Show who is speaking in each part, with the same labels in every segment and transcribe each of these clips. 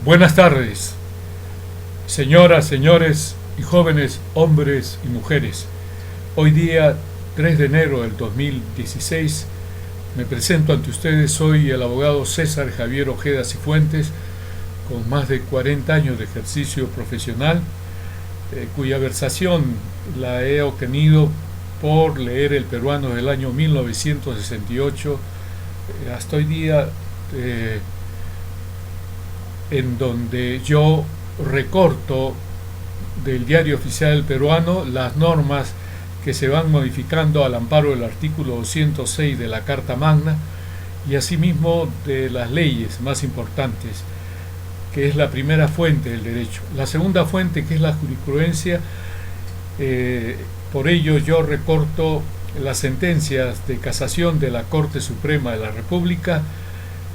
Speaker 1: Buenas tardes, señoras, señores y jóvenes hombres y mujeres. Hoy día 3 de enero del 2016 me presento ante ustedes. Soy el abogado César Javier Ojeda Cifuentes, con más de 40 años de ejercicio profesional, cuya versación la he obtenido por leer El Peruano del año 1968 hasta hoy día, en donde yo recorto del Diario Oficial del Peruano las normas que se van modificando al amparo del artículo 206 de la Carta Magna, y asimismo de las leyes más importantes, que es la primera fuente del derecho. La segunda fuente, que es la jurisprudencia, por ello yo recorto las sentencias de casación de la Corte Suprema de la República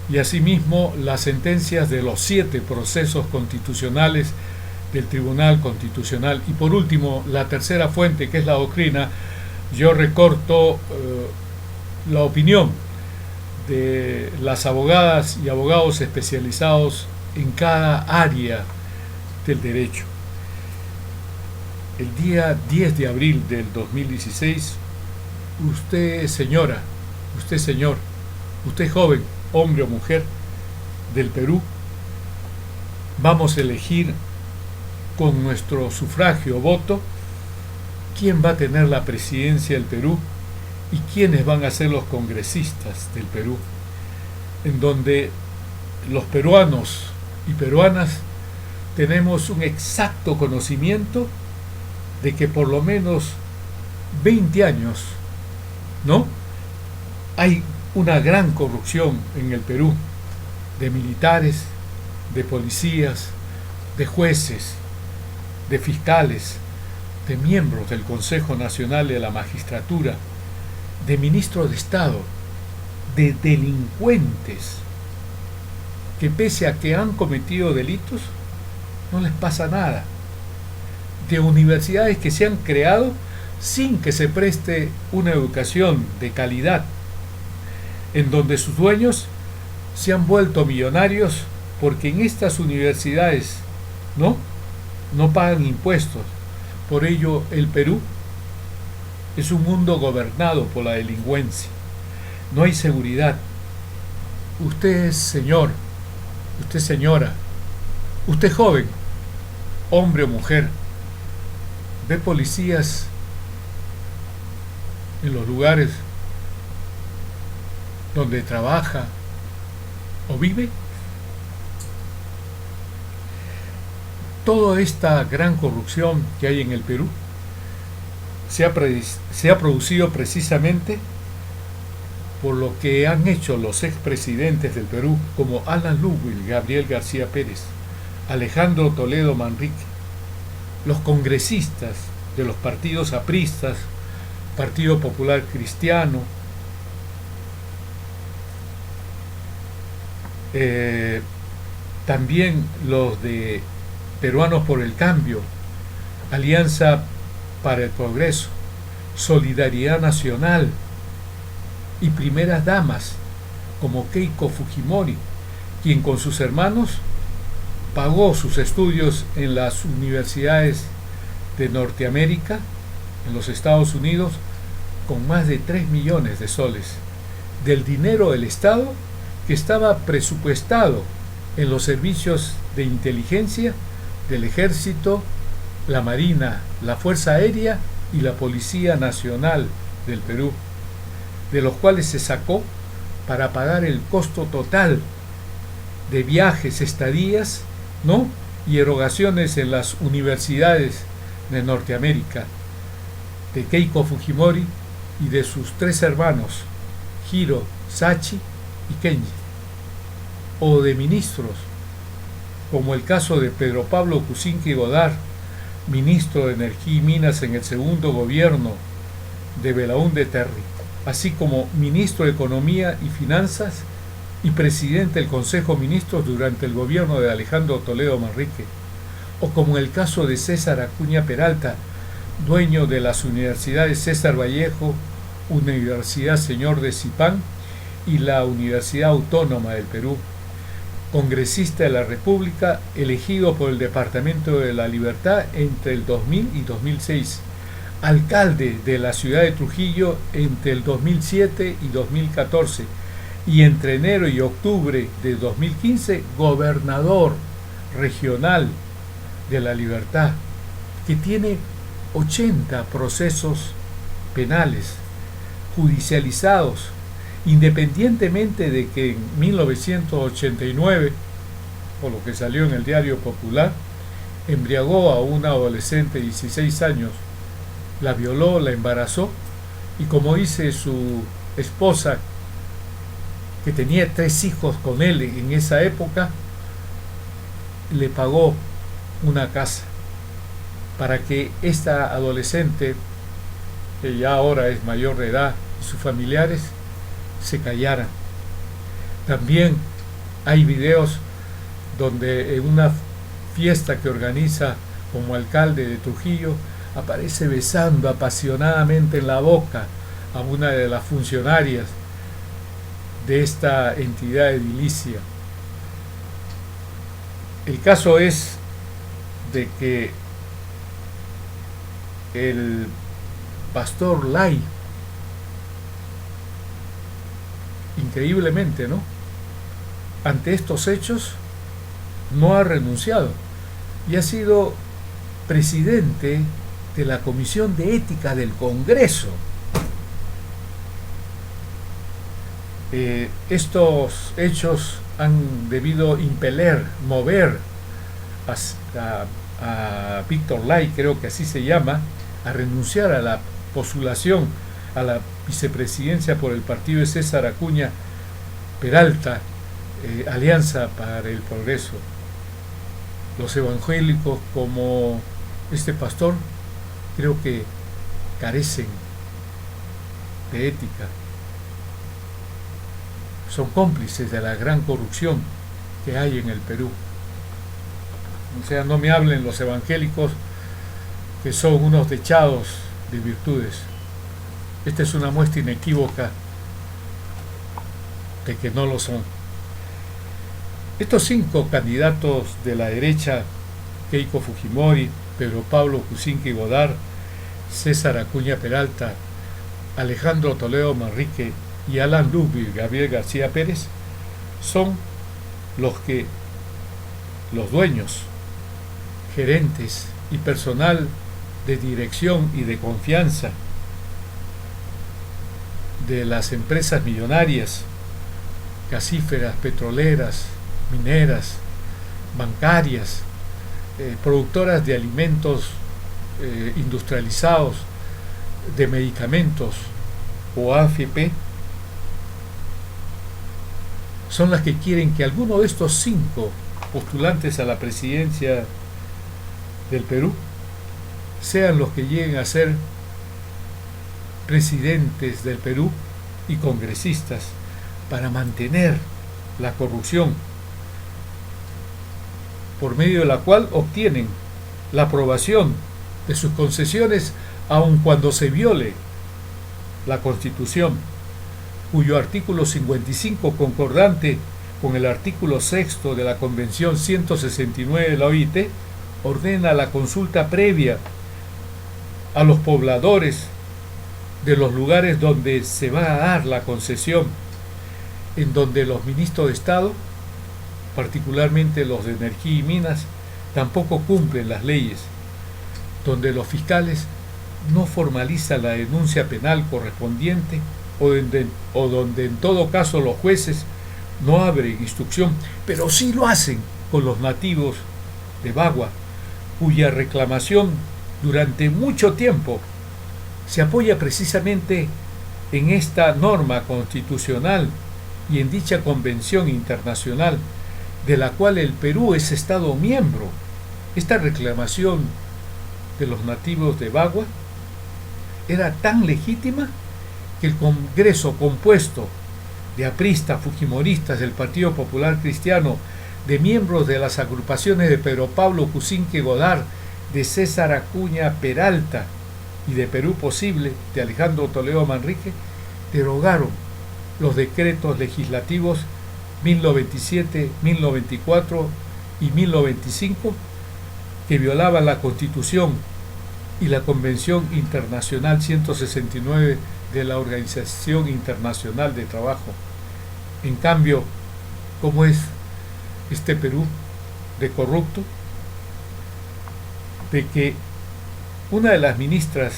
Speaker 1: y asimismo las sentencias de los 7 procesos constitucionales del Tribunal Constitucional. Y por último, la tercera fuente, que es la doctrina, yo recorto la opinión de las abogadas y abogados especializados en cada área del derecho. El día 10 de abril del 2016, usted señora, usted señor, usted joven, hombre o mujer del Perú, vamos a elegir con nuestro sufragio o voto quién va a tener la presidencia del Perú y quiénes van a ser los congresistas del Perú, en donde los peruanos y peruanas tenemos un exacto conocimiento de que por lo menos 20 años, ¿no?, hay una gran corrupción en el Perú, de militares, de policías, de jueces, de fiscales, de miembros del Consejo Nacional de la Magistratura, de ministros de Estado, de delincuentes, que pese a que han cometido delitos, no les pasa nada, de universidades que se han creado sin que se preste una educación de calidad, en donde sus dueños se han vuelto millonarios porque en estas universidades no pagan impuestos. Por ello el Perú es un mundo gobernado por la delincuencia. No hay seguridad. Usted señor, usted señora, usted joven, hombre o mujer, ve policías en los lugares donde trabaja o vive. Toda esta gran corrupción que hay en el Perú se ha producido precisamente por lo que han hecho los expresidentes del Perú, como Alan Lúgüil, Gabriel García Pérez, Alejandro Toledo Manrique, los congresistas de los partidos apristas, Partido Popular Cristiano, también los de Peruanos por el Cambio, Alianza para el Progreso, Solidaridad Nacional, y primeras damas como Keiko Fujimori, quien con sus hermanos pagó sus estudios en las universidades de Norteamérica, en los Estados Unidos, con más de 3 millones de soles, del dinero del Estado que estaba presupuestado en los servicios de inteligencia del Ejército, la Marina, la Fuerza Aérea y la Policía Nacional del Perú, de los cuales se sacó para pagar el costo total de viajes, estadías, y erogaciones en las universidades de Norteamérica, de Keiko Fujimori y de sus 3 hermanos, Hiro, Sachi y Kenji, o de ministros, como el caso de Pedro Pablo Kuczynski Godard, ministro de Energía y Minas en el segundo gobierno de Belaúnde Terry, así como ministro de Economía y Finanzas y presidente del Consejo de Ministros durante el gobierno de Alejandro Toledo Manrique, o como el caso de César Acuña Peralta, dueño de las universidades César Vallejo, Universidad Señor de Zipán y la Universidad Autónoma del Perú, congresista de la República, elegido por el Departamento de la Libertad entre el 2000 y 2006, alcalde de la ciudad de Trujillo entre el 2007 y 2014, y entre enero y octubre de 2015, gobernador regional de la Libertad, que tiene 80 procesos penales judicializados, independientemente de que en 1989, por lo que salió en el Diario Popular, embriagó a una adolescente de 16 años, la violó, la embarazó, y como dice su esposa, que tenía 3 hijos con él en esa época, le pagó una casa para que esta adolescente, que ya ahora es mayor de edad, y sus familiares se callaran. También hay videos donde en una fiesta que organiza como alcalde de Trujillo aparece besando apasionadamente en la boca a una de las funcionarias de esta entidad edilicia. El caso es de que el pastor Lai, increíblemente, ¿no?, ante estos hechos no ha renunciado y ha sido presidente de la Comisión de Ética del Congreso. Estos hechos han debido mover a Víctor Lai, creo que así se llama, a renunciar a la postulación a la vicepresidencia por el partido de César Acuña Peralta, Alianza para el Progreso. Los evangélicos, como este pastor, creo que carecen de ética. Son cómplices de la gran corrupción que hay en el Perú. O sea, no me hablen los evangélicos que son unos dechados de virtudes. Esta es una muestra inequívoca de que no lo son. Estos 5 candidatos de la derecha, Keiko Fujimori, Pedro Pablo Kuczynski Godard, César Acuña Peralta, Alejandro Toledo Manrique y Alan Ludwig Gabriel García Pérez, son los dueños, gerentes y personal de dirección y de confianza de las empresas millonarias, gasíferas, petroleras, mineras, bancarias, productoras de alimentos industrializados, de medicamentos o AFP, son las que quieren que alguno de estos 5 postulantes a la presidencia del Perú sean los que lleguen a ser presidentes del Perú y congresistas, para mantener la corrupción, por medio de la cual obtienen la aprobación de sus concesiones aun cuando se viole la Constitución, cuyo artículo 55, concordante con el artículo 6 de la Convención 169 de la OIT, ordena la consulta previa a los pobladores de los lugares donde se va a dar la concesión, en donde los ministros de Estado, particularmente los de Energía y Minas, tampoco cumplen las leyes, donde los fiscales no formalizan la denuncia penal correspondiente o donde en todo caso los jueces no abren instrucción, pero sí lo hacen con los nativos de Bagua, cuya reclamación durante mucho tiempo se apoya precisamente en esta norma constitucional y en dicha convención internacional de la cual el Perú es Estado miembro. Esta reclamación de los nativos de Bagua era tan legítima que el Congreso, compuesto de apristas, fujimoristas del Partido Popular Cristiano, de miembros de las agrupaciones de Pedro Pablo Kuczynski Godard, de César Acuña Peralta y de Perú Posible, de Alejandro Toledo Manrique, derogaron los decretos legislativos 1097, 1094 y 1095, que violaban la Constitución y la Convención Internacional 169 de la Organización Internacional de Trabajo. En cambio, ¿cómo es este Perú de corrupto? De que una de las ministras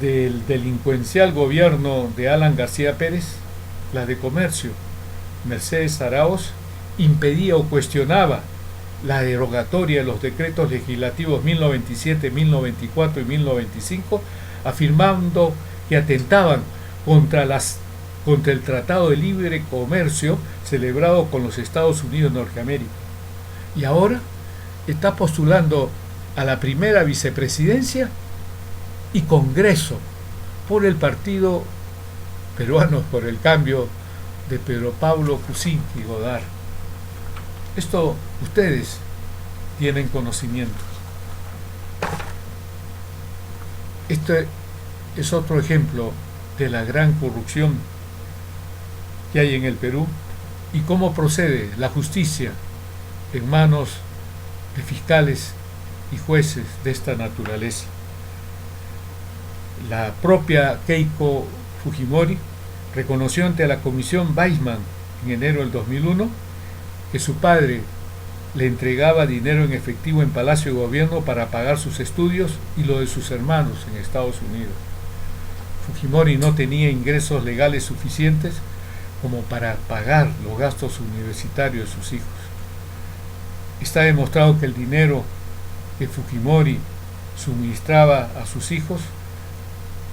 Speaker 1: del delincuencial gobierno de Alan García Pérez, la de Comercio, Mercedes Araoz, impedía o cuestionaba la derogatoria de los decretos legislativos 1097, 1094 y 1095, afirmando que atentaban contra el Tratado de Libre Comercio celebrado con los Estados Unidos de Norteamérica. Y ahora está postulando a la primera vicepresidencia y Congreso por el Partido Peruano por el Cambio de Pedro Pablo Kuczynski Godard. Esto ustedes tienen conocimiento. Este es otro ejemplo de la gran corrupción que hay en el Perú y cómo procede la justicia en manos de fiscales y jueces de esta naturaleza. La propia Keiko Fujimori reconoció ante la Comisión Weizmann en enero del 2001 que su padre le entregaba dinero en efectivo en Palacio de Gobierno para pagar sus estudios y lo de sus hermanos en Estados Unidos. Fujimori no tenía ingresos legales suficientes como para pagar los gastos universitarios de sus hijos. Está demostrado que el dinero que Fujimori suministraba a sus hijos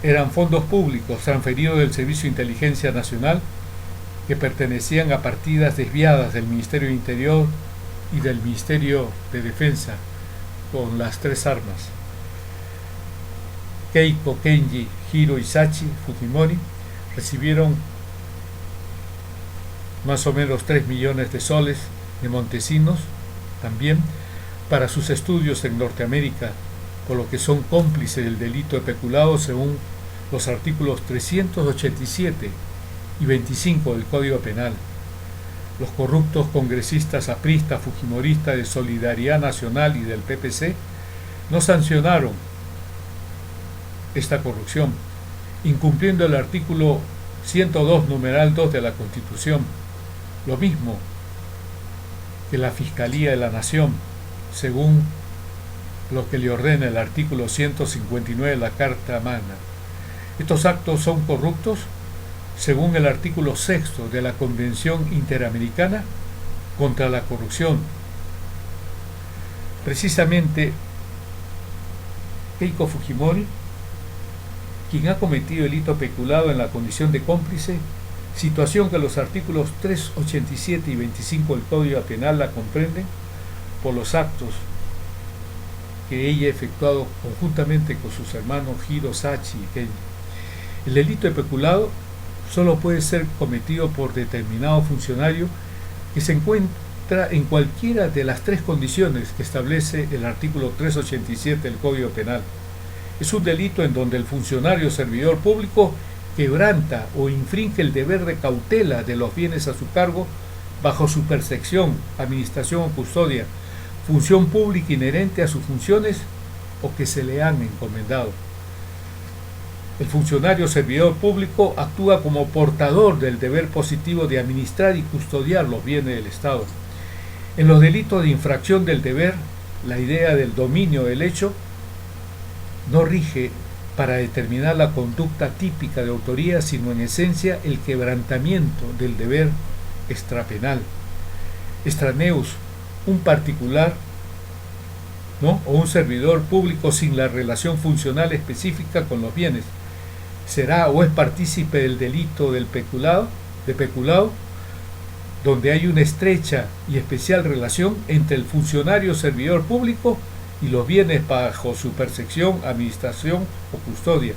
Speaker 1: eran fondos públicos transferidos del Servicio de Inteligencia Nacional que pertenecían a partidas desviadas del Ministerio de Interior y del Ministerio de Defensa con las tres armas. Keiko, Kenji, Hiro y Sachi Fujimori recibieron más o menos 3 millones de soles de Montesinos también para sus estudios en Norteamérica, por lo que son cómplices del delito de peculado según los artículos 387 y 25 del Código Penal. Los corruptos congresistas apristas, fujimoristas de Solidaridad Nacional y del PPC no sancionaron esta corrupción, incumpliendo el artículo 102, numeral 2 de la Constitución, lo mismo que la Fiscalía de la Nación, según lo que le ordena el artículo 159 de la Carta Magna. Estos actos son corruptos según el artículo 6 de la Convención Interamericana contra la Corrupción. Precisamente, Keiko Fujimori, quien ha cometido delito peculado en la condición de cómplice, situación que los artículos 387 y 25 del Código Penal la comprenden por los actos que ella ha efectuado conjuntamente con sus hermanos Hiro, Sachi y Kenji. El delito de peculado solo puede ser cometido por determinado funcionario que se encuentra en cualquiera de las tres condiciones que establece el artículo 387 del Código Penal. Es un delito en donde el funcionario servidor público quebranta o infringe el deber de cautela de los bienes a su cargo bajo su percepción, administración o custodia, función pública inherente a sus funciones o que se le han encomendado. El funcionario servidor público actúa como portador del deber positivo de administrar y custodiar los bienes del Estado. En los delitos de infracción del deber, la idea del dominio del hecho no rige para determinar la conducta típica de autoría, sino en esencia el quebrantamiento del deber extrapenal. Extraneus, un particular, ¿no?, o un servidor público sin la relación funcional específica con los bienes, será o es partícipe del delito del peculado, donde hay una estrecha y especial relación entre el funcionario servidor público y los bienes bajo su percepción, administración o custodia.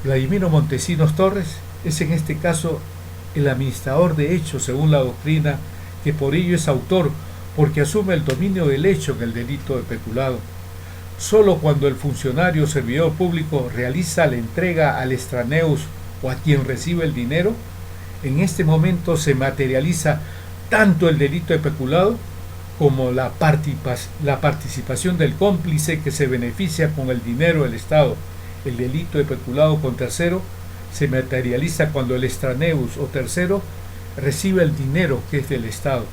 Speaker 1: Vladimiro Montesinos Torres es en este caso el administrador de hechos según la doctrina, que por ello es autor, porque asume el dominio del hecho en el delito de peculado. Solo cuando el funcionario servidor público realiza la entrega al extraneus o a quien recibe el dinero, En este momento se materializa tanto el delito de peculado como la participación del cómplice que se beneficia con el dinero del Estado. El delito de peculado con tercero se materializa cuando el extraneus o tercero recibe el dinero que es del Estado.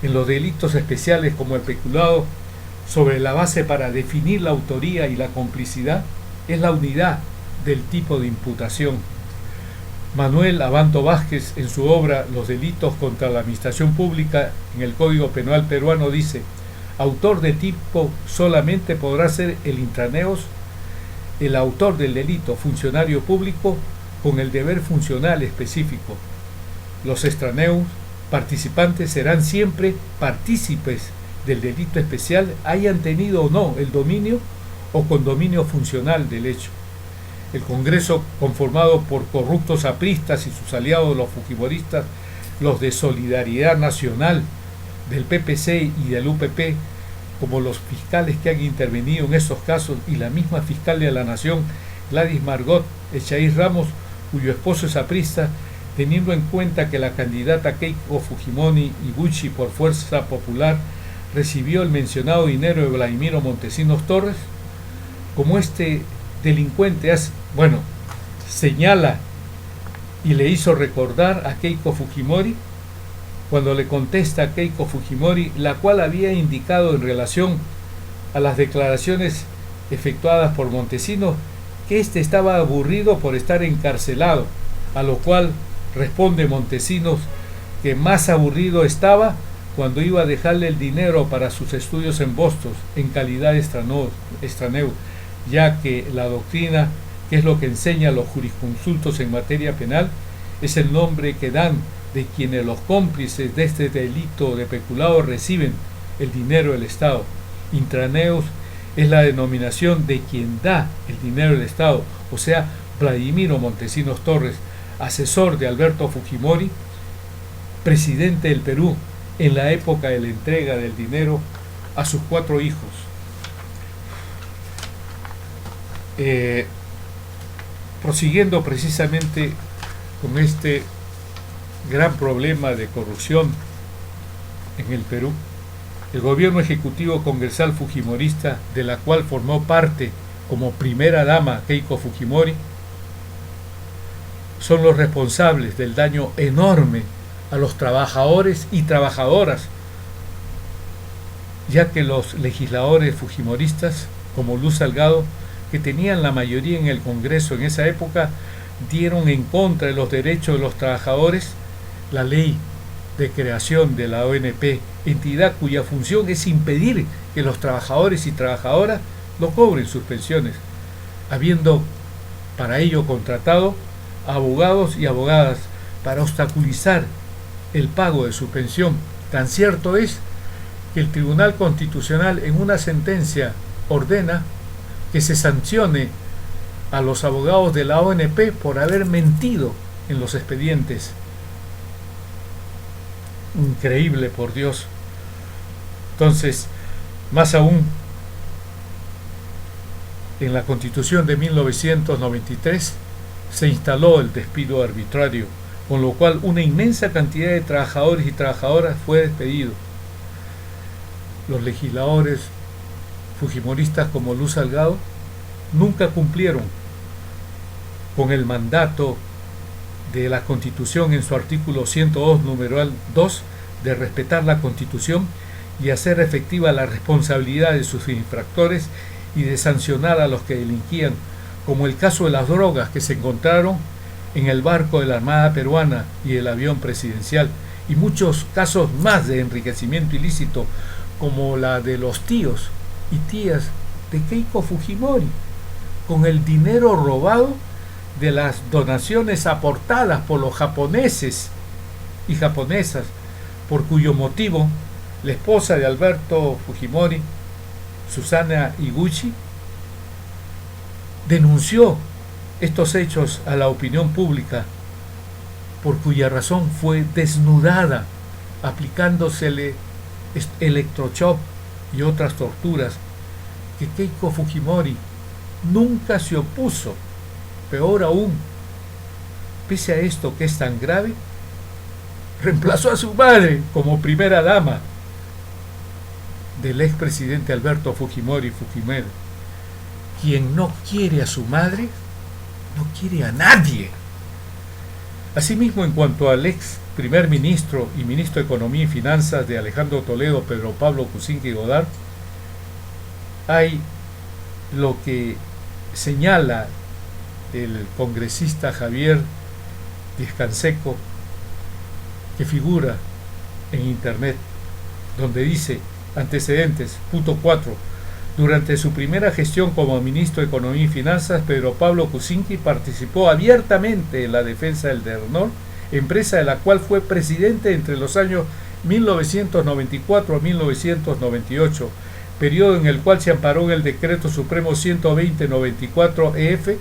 Speaker 1: En los delitos especiales como el peculado, sobre la base para definir la autoría y la complicidad, es la unidad del tipo de imputación. Manuel Abanto Vázquez, en su obra Los delitos contra la administración pública en el Código Penal peruano, dice: autor de tipo solamente podrá ser el intraneos, el autor del delito, funcionario público con el deber funcional específico. Los extraneus participantes serán siempre partícipes del delito especial, hayan tenido o no el dominio o condominio funcional del hecho. El Congreso, conformado por corruptos apristas y sus aliados los fujimoristas, los de Solidaridad Nacional, del PPC y del UPP, como los fiscales que han intervenido en estos casos y la misma fiscal de la Nación, Gladys Margot Echaíz Ramos, cuyo esposo es aprista, teniendo en cuenta que la candidata Keiko Fujimori Iguchi por Fuerza Popular recibió el mencionado dinero de Vladimiro Montesinos Torres, como este delincuente señala y le hizo recordar a Keiko Fujimori cuando le contesta a Keiko Fujimori, la cual había indicado en relación a las declaraciones efectuadas por Montesinos que éste estaba aburrido por estar encarcelado, a lo cual responde Montesinos que más aburrido estaba cuando iba a dejarle el dinero para sus estudios en Boston en calidad de extraneo, ya que la doctrina, que es lo que enseña los jurisconsultos en materia penal, es el nombre que dan de quienes los cómplices de este delito de peculado reciben el dinero del Estado. Intraneus es la denominación de quien da el dinero del Estado, o sea, Vladimiro Montesinos Torres, asesor de Alberto Fujimori, presidente del Perú en la época de la entrega del dinero a sus 4 hijos. Prosiguiendo precisamente con este gran problema de corrupción en el Perú, el gobierno ejecutivo congresal fujimorista, de la cual formó parte como primera dama Keiko Fujimori, son los responsables del daño enorme a los trabajadores y trabajadoras, ya que los legisladores fujimoristas, como Luz Salgado, que tenían la mayoría en el Congreso en esa época, dieron en contra de los derechos de los trabajadores la ley de creación de la ONP, entidad cuya función es impedir que los trabajadores y trabajadoras no cobren sus pensiones, habiendo para ello contratado a abogados y abogadas para obstaculizar el pago de su pensión. Tan cierto es que el Tribunal Constitucional en una sentencia ordena que se sancione a los abogados de la ONP por haber mentido en los expedientes. Increíble, por Dios. Entonces, más aún, en la Constitución de 1993 se instaló el despido arbitrario, con lo cual una inmensa cantidad de trabajadores y trabajadoras fue despedido. Los legisladores fujimoristas como Luz Salgado nunca cumplieron con el mandato de la Constitución en su artículo 102, numeral 2, de respetar la Constitución y hacer efectiva la responsabilidad de sus infractores y de sancionar a los que delinquían, como el caso de las drogas que se encontraron en el barco de la Armada Peruana y el avión presidencial, y muchos casos más de enriquecimiento ilícito, como la de los tíos y tías de Keiko Fujimori, con el dinero robado de las donaciones aportadas por los japoneses y japonesas, por cuyo motivo la esposa de Alberto Fujimori, Susana Iguchi, denunció estos hechos a la opinión pública, por cuya razón fue desnudada, aplicándosele electroshock y otras torturas, que Keiko Fujimori nunca se opuso. Peor aún, Pese a esto que es tan grave, reemplazó a su madre como primera dama del expresidente Alberto Fujimori. Quien no quiere a su madre, no quiere a nadie. Asimismo, en cuanto al ex primer ministro y ministro de Economía y Finanzas de Alejandro Toledo, Pedro Pablo Kuczynski Godard, hay lo que señala el congresista Javier Díaz-Canseco, que figura en internet, donde dice: antecedentes, punto 4. Durante su primera gestión como ministro de Economía y Finanzas, Pedro Pablo Kuczynski participó abiertamente en la defensa del Dernol, empresa de la cual fue presidente entre los años 1994 a 1998, periodo en el cual se amparó en el Decreto Supremo 120-94-EF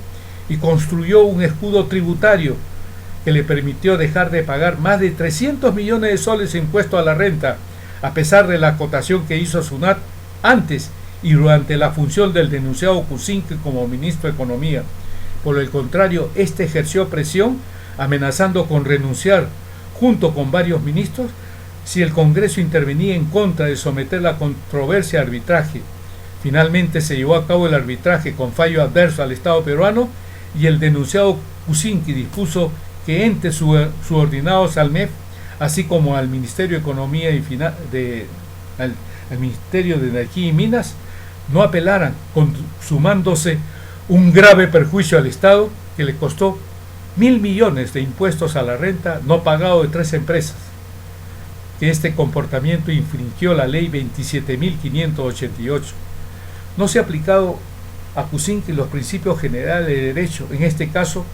Speaker 1: y construyó un escudo tributario que le permitió dejar de pagar más de 300 millones de soles de impuesto a la renta, a pesar de la acotación que hizo SUNAT antes y durante la función del denunciado Kuczynski como ministro de Economía. Por el contrario, este ejerció presión, amenazando con renunciar junto con varios ministros si el Congreso intervenía en contra de someter la controversia a arbitraje. Finalmente se llevó a cabo el arbitraje con fallo adverso al Estado peruano y el denunciado Kuczynski dispuso que entes subordinados al MEF, así como al Ministerio de Economía y al Ministerio de Energía y Minas, no apelaran, consumándose un grave perjuicio al Estado que le costó 1.000 millones de impuestos a la renta no pagado de 3 empresas. Que este comportamiento infringió la ley 27.588. No se ha aplicado a Kuczynski los principios generales de derecho, en este caso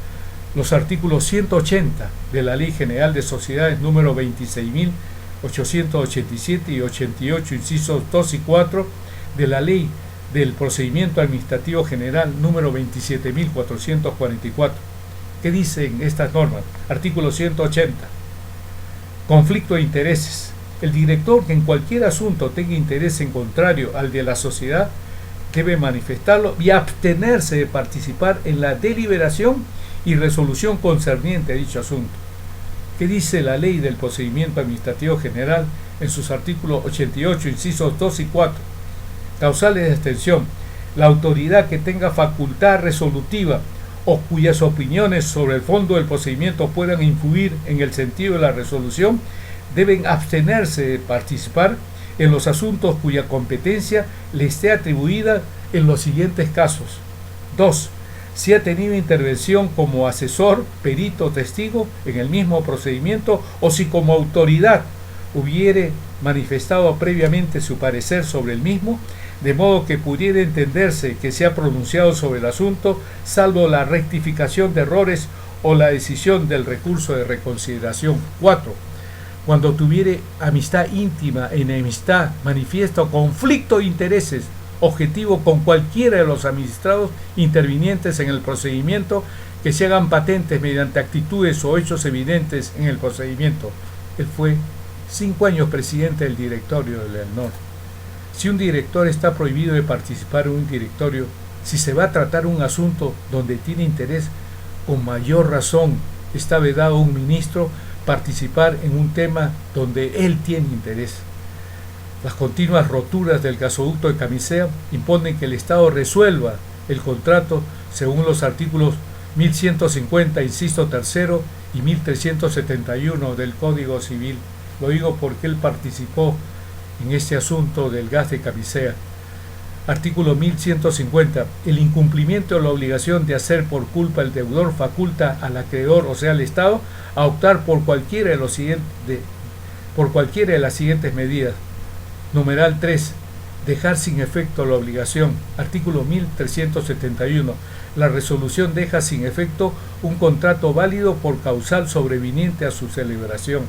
Speaker 1: los artículos 180 de la Ley General de Sociedades número 26.887 y 88, incisos 2 y 4 de la Ley del Procedimiento Administrativo General número 27.444. ¿Qué dicen estas normas? Artículo 180. Conflicto de intereses. El director que en cualquier asunto tenga interés en contrario al de la sociedad debe manifestarlo y abstenerse de participar en la deliberación y resolución concerniente a dicho asunto. ¿Qué dice la Ley del Procedimiento Administrativo General en sus artículos 88, incisos 2 y 4? Causales de abstención. La autoridad que tenga facultad resolutiva o cuyas opiniones sobre el fondo del procedimiento puedan influir en el sentido de la resolución deben abstenerse de participar en los asuntos cuya competencia le esté atribuida en los siguientes casos. 2. Si ha tenido intervención como asesor, perito o testigo en el mismo procedimiento o si como autoridad hubiere manifestado previamente su parecer sobre el mismo, de modo que pudiera entenderse que se ha pronunciado sobre el asunto, salvo la rectificación de errores o la decisión del recurso de reconsideración. 4. Cuando tuviere amistad íntima, enemistad, manifiesta o conflicto de intereses objetivo con cualquiera de los administrados intervinientes en el procedimiento que se hagan patentes mediante actitudes o hechos evidentes en el procedimiento. Él fue 5 años presidente del directorio del ELNOR. Si un director está prohibido de participar en un directorio, si se va a tratar un asunto donde tiene interés, con mayor razón está vedado a un ministro participar en un tema donde él tiene interés. Las continuas roturas del gasoducto de Camisea imponen que el Estado resuelva el contrato según los artículos 1150, inciso tercero, y 1371 del Código Civil. Lo digo porque él participó en este asunto del gas de Camisea. Artículo 1150. El incumplimiento de la obligación de hacer por culpa el deudor faculta al acreedor, o sea, al Estado, a optar por cualquiera de las siguientes medidas. Numeral 3. Dejar sin efecto la obligación. Artículo 1371. La resolución deja sin efecto un contrato válido por causal sobreviniente a su celebración.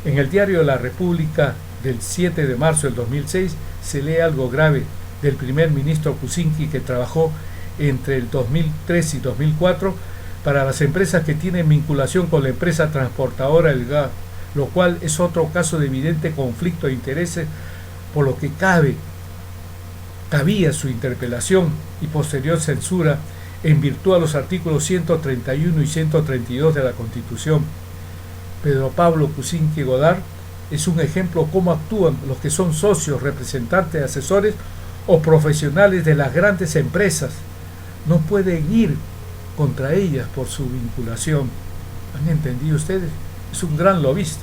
Speaker 1: En el Diario de la República del 7 de marzo del 2006 se lee algo grave del primer ministro Kuczynski, que trabajó entre el 2003 y 2004 para las empresas que tienen vinculación con la empresa transportadora del gas, lo cual es otro caso de evidente conflicto de intereses, por lo que cabía su interpelación y posterior censura en virtud a los artículos 131 y 132 de la Constitución. Pedro Pablo Kuczynski Godard es un ejemplo cómo actúan los que son socios, representantes, asesores o profesionales de las grandes empresas. No pueden ir contra ellas por su vinculación. ¿Han entendido ustedes? Es un gran lobista.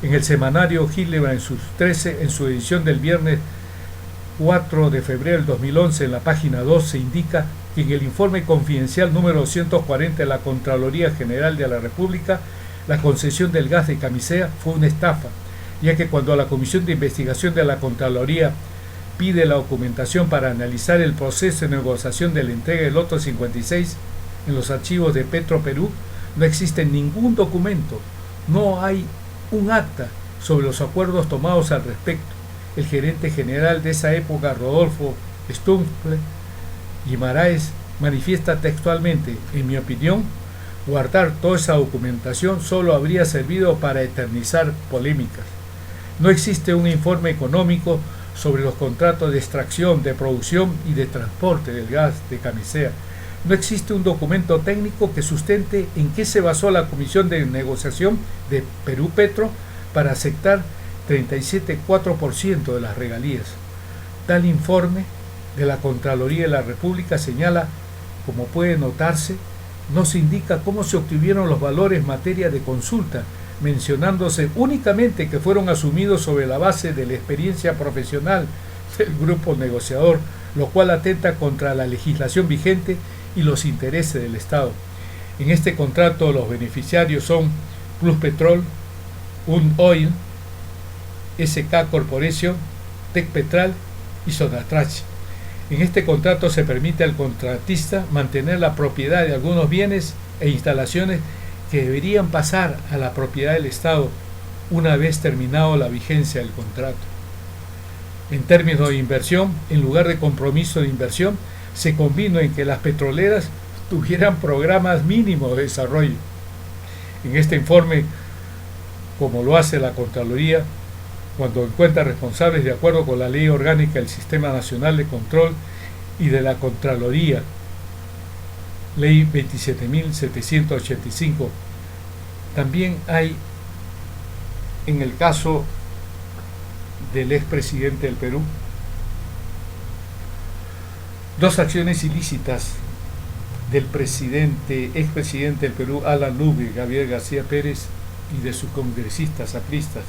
Speaker 1: En el semanario Hildebrand en su edición del viernes 4 de febrero del 2011, en la página 2, se indica que en el informe confidencial número 240 de la Contraloría General de la República, la concesión del gas de Camisea fue una estafa, ya que cuando la Comisión de Investigación de la Contraloría pide la documentación para analizar el proceso de negociación de la entrega del lote 56 en los archivos de Petroperú, no existe ningún documento, no hay un acta sobre los acuerdos tomados al respecto. El gerente general de esa época, Rodolfo Stumple Guimaraes, manifiesta textualmente: en mi opinión, guardar toda esa documentación solo habría servido para eternizar polémicas. No existe un informe económico sobre los contratos de extracción, de producción y de transporte del gas de Camisea. No existe un documento técnico que sustente en qué se basó la Comisión de Negociación de Perú Petro para aceptar 37,4% de las regalías. Tal informe de la Contraloría de la República señala, como puede notarse, no se indica cómo se obtuvieron los valores en materia de consulta, mencionándose únicamente que fueron asumidos sobre la base de la experiencia profesional del grupo negociador, lo cual atenta contra la legislación vigente y los intereses del Estado. En este contrato los beneficiarios son Pluspetrol, Unoil, SK Corporation, Tecpetral y Sonatrach. En este contrato se permite al contratista mantener la propiedad de algunos bienes e instalaciones que deberían pasar a la propiedad del Estado una vez terminado la vigencia del contrato. En términos de inversión, en lugar de compromiso de inversión, se convino en que las petroleras tuvieran programas mínimos de desarrollo. En este informe, como lo hace la Contraloría, cuando encuentra responsables de acuerdo con la Ley Orgánica del Sistema Nacional de Control y de la Contraloría, Ley 27.785, también hay, en el caso del expresidente del Perú, dos acciones ilícitas del expresidente del Perú, Alan Ludwig, Gabriel García Pérez, y de sus congresistas apristas,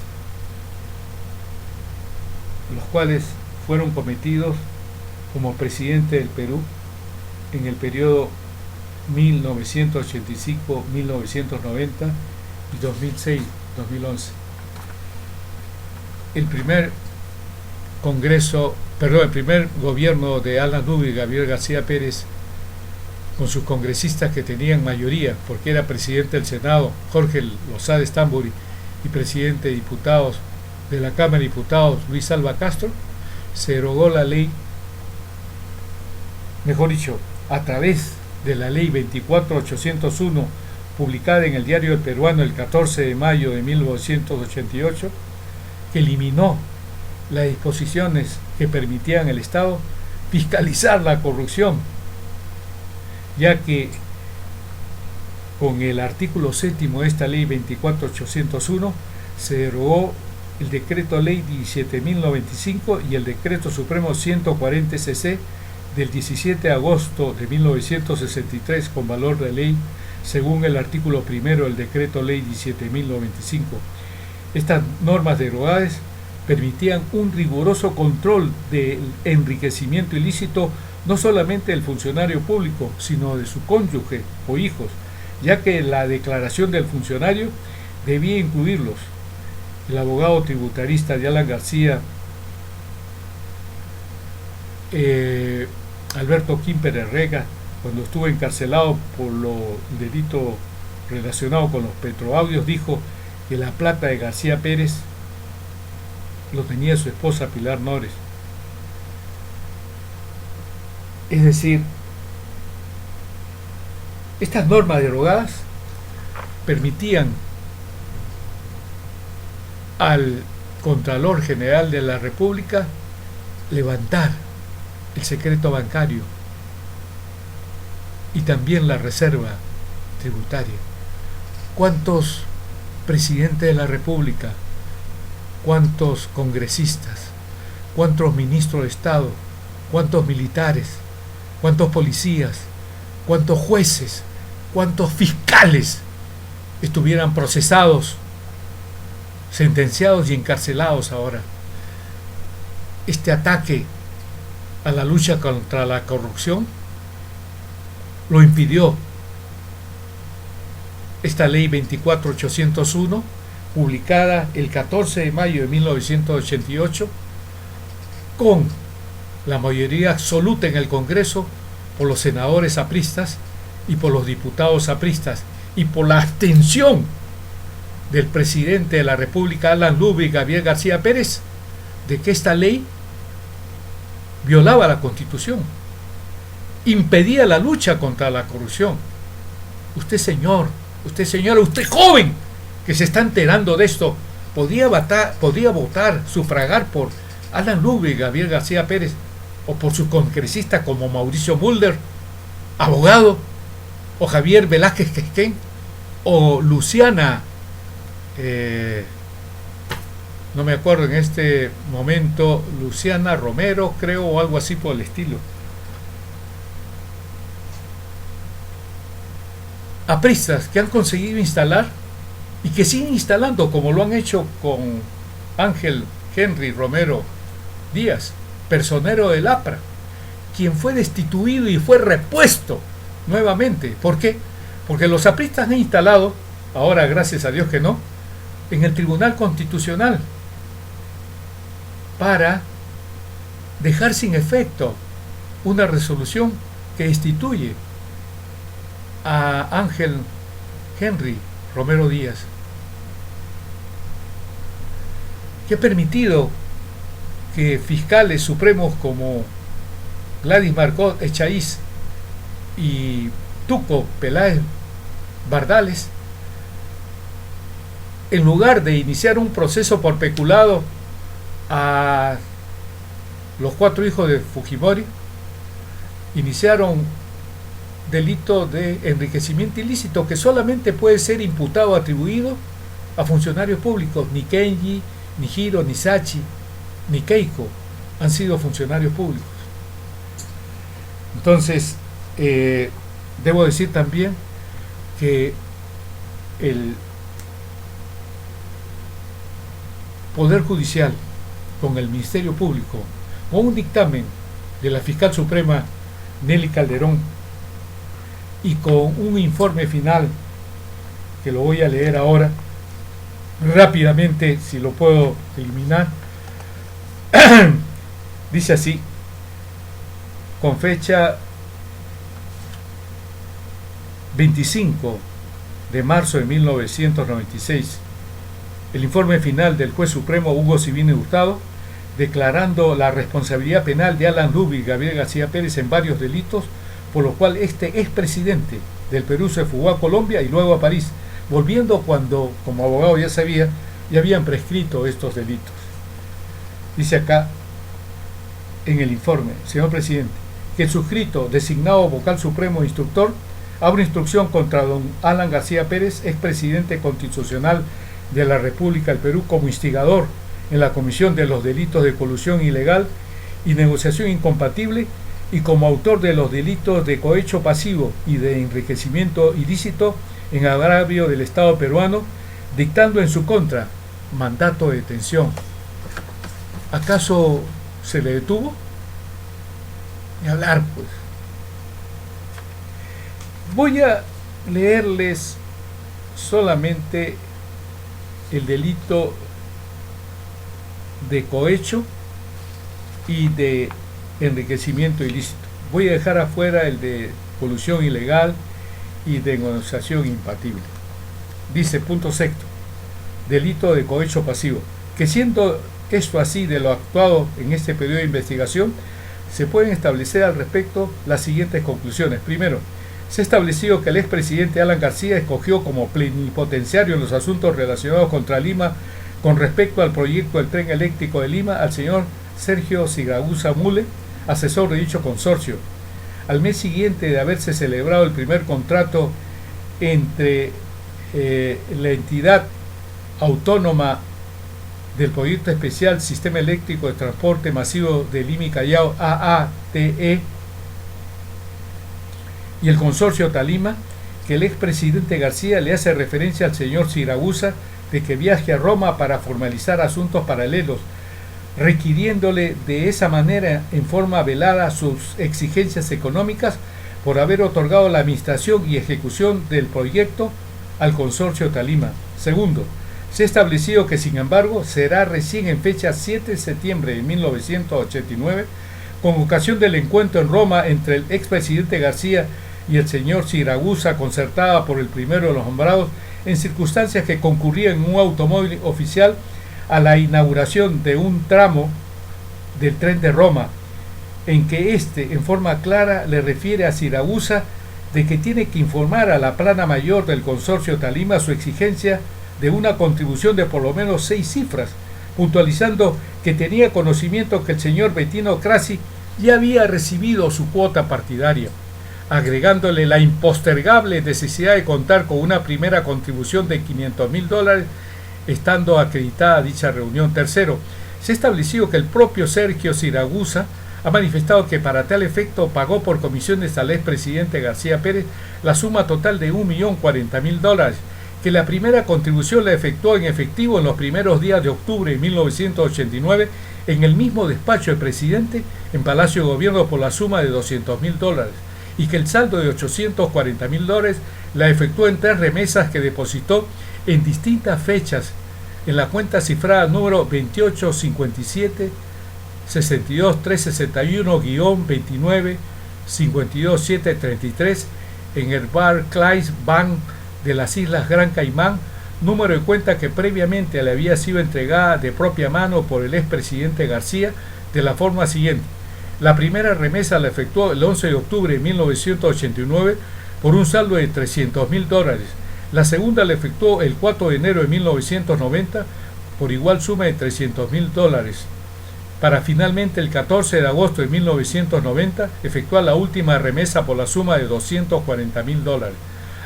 Speaker 1: los cuales fueron cometidos como presidente del Perú en el periodo 1985-1990 y 2006-2011. El primer gobierno de Alan Ludwig y Gabriel García Pérez, con sus congresistas que tenían mayoría, porque era presidente del Senado Jorge Lozada Estamburi y presidente de diputados de la Cámara de Diputados Luis Alba Castro, se derogó la ley, mejor dicho, a través de la ley 24.801, publicada en el Diario del Peruano el 14 de mayo de 1988, que eliminó las disposiciones que permitían al Estado fiscalizar la corrupción, ya que con el artículo 7º de esta ley 24.801 se derogó el decreto ley 17.095 y el decreto supremo 140 cc del 17 de agosto de 1963 con valor de ley según el artículo primero del decreto ley 17.095. Estas normas derogadas permitían un riguroso control del enriquecimiento ilícito no solamente del funcionario público, sino de su cónyuge o hijos, ya que la declaración del funcionario debía incluirlos. El abogado tributarista de Alan García, Alberto Quimper Herrera, cuando estuvo encarcelado por los delitos relacionados con los petroaudios, dijo que la plata de García Pérez lo tenía su esposa Pilar Nores. Es decir, estas normas derogadas permitían al Contralor General de la República levantar el secreto bancario y también la reserva tributaria. ¿Cuántos presidentes de la República, cuántos congresistas, cuántos ministros de Estado, cuántos militares, cuántos policías, cuántos jueces, cuántos fiscales estuvieran procesados, sentenciados y encarcelados ahora? Este ataque a la lucha contra la corrupción lo impidió esta ley 24801, publicada el 14 de mayo de 1988, con la mayoría absoluta en el Congreso por los senadores apristas y por los diputados apristas, y por la abstención del presidente de la República, Alan Lube y Gabriel García Pérez, de que esta ley violaba la Constitución, impedía la lucha contra la corrupción. Usted, señor, usted, señora, usted joven que se está enterando de esto, podía votar, sufragar por Alan Lube y Gabriel García Pérez, o por sus congresistas como Mauricio Mulder, abogado, o Javier Velázquez Quesquén, o Luciana, no me acuerdo en este momento, Luciana Romero, creo, o algo así por el estilo. Apristas que han conseguido instalar y que siguen instalando, como lo han hecho con Ángel Henry Romero Díaz, personero del APRA, quien fue destituido y fue repuesto nuevamente. ¿Por qué? Porque los apristas han instalado, ahora gracias a Dios que no, en el Tribunal Constitucional, para dejar sin efecto una resolución que instituye a Ángel Henry Romero Díaz, que ha permitido que fiscales supremos como Gladys Marcot Echaíz y Tuco Peláez Bardales, en lugar de iniciar un proceso por peculado a los 4 hijos de Fujimori, iniciaron delito de enriquecimiento ilícito que solamente puede ser imputado o atribuido a funcionarios públicos. Ni Kenji, ni Hiro, ni Sachi, ni Keiko han sido funcionarios públicos. Entonces, debo decir también que el Poder Judicial, con el Ministerio Público, con un dictamen de la Fiscal Suprema Nelly Calderón y con un informe final que lo voy a leer ahora rápidamente, si lo puedo eliminar, dice así, con fecha 25 de marzo de 1996, el informe final del juez supremo Hugo Sibina Hurtado, declarando la responsabilidad penal de Alan Lube y Gabriel García Pérez en varios delitos, por lo cual este expresidente del Perú se fugó a Colombia y luego a París, volviendo cuando, como abogado ya sabía, ya habían prescrito estos delitos. Dice acá en el informe, señor presidente, que el suscrito, designado vocal supremo instructor, abre instrucción contra don Alan García Pérez, expresidente constitucional de la República del Perú, como instigador en la comisión de los delitos de colusión ilegal y negociación incompatible, y como autor de los delitos de cohecho pasivo y de enriquecimiento ilícito en agravio del Estado peruano, dictando en su contra mandato de detención. ¿Acaso se le detuvo? Ni hablar, pues. Voy a leerles solamente el delito de cohecho y de enriquecimiento ilícito. Voy a dejar afuera el de colusión ilegal y de negociación incompatible. Dice, punto sexto, delito de cohecho pasivo, que siendo esto así de lo actuado en este periodo de investigación, se pueden establecer al respecto las siguientes conclusiones. Primero, se ha establecido que el expresidente Alan García escogió como plenipotenciario en los asuntos relacionados contra Lima con respecto al proyecto del tren eléctrico de Lima al señor Sergio Siragusa Mule, asesor de dicho consorcio, al mes siguiente de haberse celebrado el primer contrato entre la entidad autónoma del Proyecto Especial Sistema Eléctrico de Transporte Masivo de Lima Callao, AATE, y el consorcio Talima, que el expresidente García le hace referencia al señor Siragusa de que viaje a Roma para formalizar asuntos paralelos, requiriéndole de esa manera en forma velada sus exigencias económicas por haber otorgado la administración y ejecución del proyecto al consorcio Talima. Segundo, se ha establecido que, sin embargo, será recién en fecha 7 de septiembre de 1989, con ocasión del encuentro en Roma entre el expresidente García y el señor Siragusa, concertada por el primero de los nombrados, en circunstancias que concurrían en un automóvil oficial a la inauguración de un tramo del tren de Roma, en que éste, en forma clara, le refiere a Siragusa de que tiene que informar a la plana mayor del consorcio Talima su exigencia de una contribución de por lo menos 6 cifras, puntualizando que tenía conocimiento que el señor Bettino Craxi ya había recibido su cuota partidaria, agregándole la impostergable necesidad de contar con una primera contribución de $500,000, estando acreditada dicha reunión. Tercero, se ha establecido que el propio Sergio Siragusa ha manifestado que para tal efecto pagó por comisiones al expresidente García Pérez la suma total de $1.040.000, que la primera contribución la efectuó en efectivo en los primeros días de octubre de 1989 en el mismo despacho del presidente en Palacio de Gobierno por la suma de $200.000, y que el saldo de $840.000 la efectuó en 3 remesas que depositó en distintas fechas en la cuenta cifrada número 2857 62361-29 52733 en el Barclays Bank de las Islas Gran Caimán, número de cuenta que previamente le había sido entregada de propia mano por el expresidente García de la forma siguiente. La primera remesa la efectuó el 11 de octubre de 1989 por un saldo de $300.000. La segunda la efectuó el 4 de enero de 1990 por igual suma de $300.000, para finalmente el 14 de agosto de 1990 efectuar la última remesa por la suma de $240.000,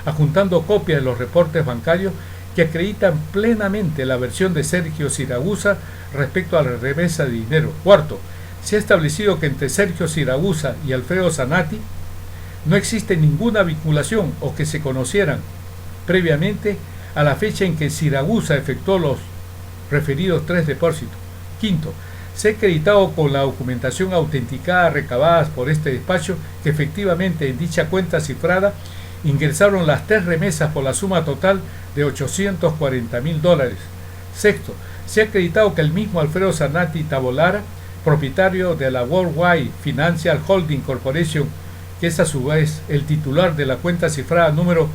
Speaker 1: adjuntando copias de los reportes bancarios que acreditan plenamente la versión de Sergio Siragusa respecto a la remesa de dinero. Cuarto, se ha establecido que entre Sergio Siragusa y Alfredo Zanatti no existe ninguna vinculación o que se conocieran previamente a la fecha en que Siragusa efectuó los referidos 3 depósitos. Quinto, se ha acreditado con la documentación autenticada recabadas por este despacho que efectivamente en dicha cuenta cifrada ingresaron las 3 remesas por la suma total de $840.000. Sexto, se ha acreditado que el mismo Alfredo Zanatti Tabolara, propietario de la Worldwide Financial Holding Corporation, que es a su vez el titular de la cuenta cifrada número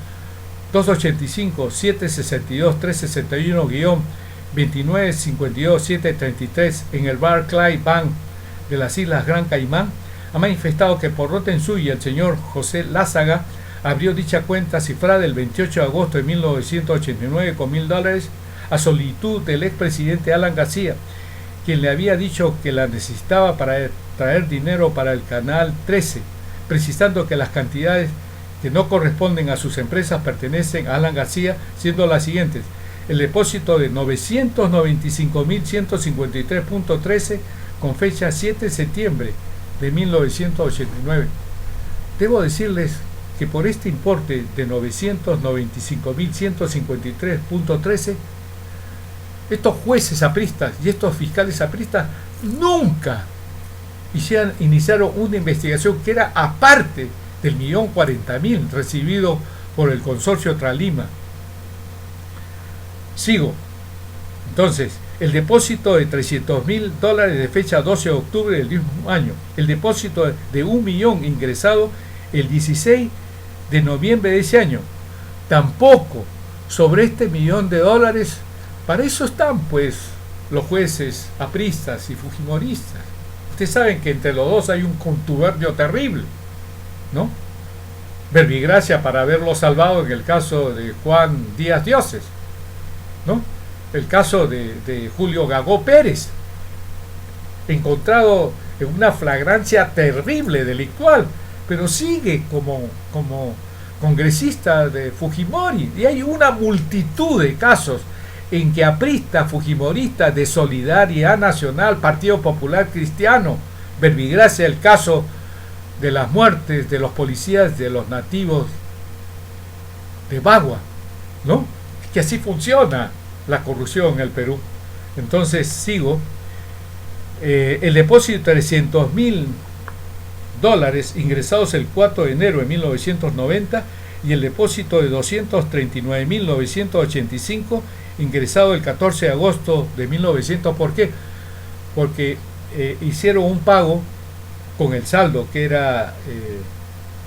Speaker 1: 285-762-361-2952-733 en el Barclays Bank de las Islas Gran Caimán, ha manifestado que por orden suya el señor José Lázaga abrió dicha cuenta cifrada el 28 de agosto de 1989 con $1.000 a solicitud del expresidente Alan García, quien le había dicho que la necesitaba para traer dinero para el Canal 13, precisando que las cantidades que no corresponden a sus empresas pertenecen a Alan García, siendo las siguientes: el depósito de 995.153.13 con fecha 7 de septiembre de 1989. Debo decirles que por este importe de 995.153.13, estos jueces apristas y estos fiscales apristas nunca iniciaron una investigación que era aparte del $1.040.000 recibido por el consorcio Tralima. Sigo. Entonces, el depósito de $300.000 de fecha 12 de octubre del mismo año, el depósito de $1 millón ingresado el 16 de noviembre de ese año, tampoco sobre este $1 millón. Para eso están pues los jueces apristas y fujimoristas. Ustedes saben que entre los dos hay un contubernio terrible, ¿no? Verbigracia para haberlo salvado en el caso de Juan Díaz Dioses, ¿no? El caso de Julio Gagó Pérez, encontrado en una flagrancia terrible delictual, pero sigue como congresista de Fujimori. Y hay una multitud de casos en que apristas, fujimoristas de Solidaridad Nacional, Partido Popular Cristiano, verbigracia el caso de las muertes de los policías de los nativos de Bagua, ¿no? Que así funciona la corrupción en el Perú. Entonces sigo. El depósito de $300.000 ingresados el 4 de enero de 1990 y el depósito de 239.985 ingresado el 14 de agosto de 1900. ¿Por qué? Porque hicieron un pago con el saldo que era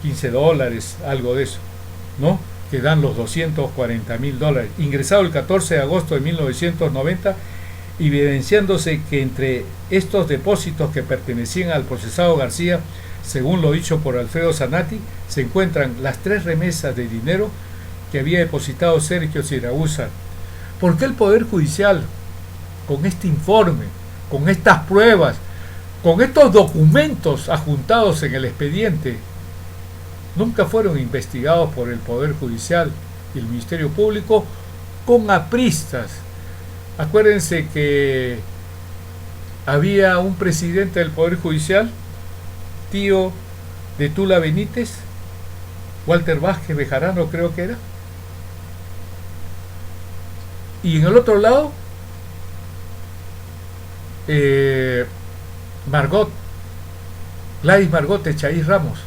Speaker 1: $15, algo de eso, ¿no? Que dan los $240.000 ingresado el 14 de agosto de 1990, evidenciándose que entre estos depósitos que pertenecían al procesado García, según lo dicho por Alfredo Zanatti, se encuentran las 3 remesas de dinero que había depositado Sergio Siragusa. ¿Por qué el Poder Judicial, con este informe, con estas pruebas, con estos documentos adjuntados en el expediente, nunca fueron investigados por el Poder Judicial y el Ministerio Público con apristas? Acuérdense que había un presidente del Poder Judicial, tío de Tula Benítez, Walter Vázquez Bejarano creo que era, y en el otro lado Gladys Margot Echaíz Ramos,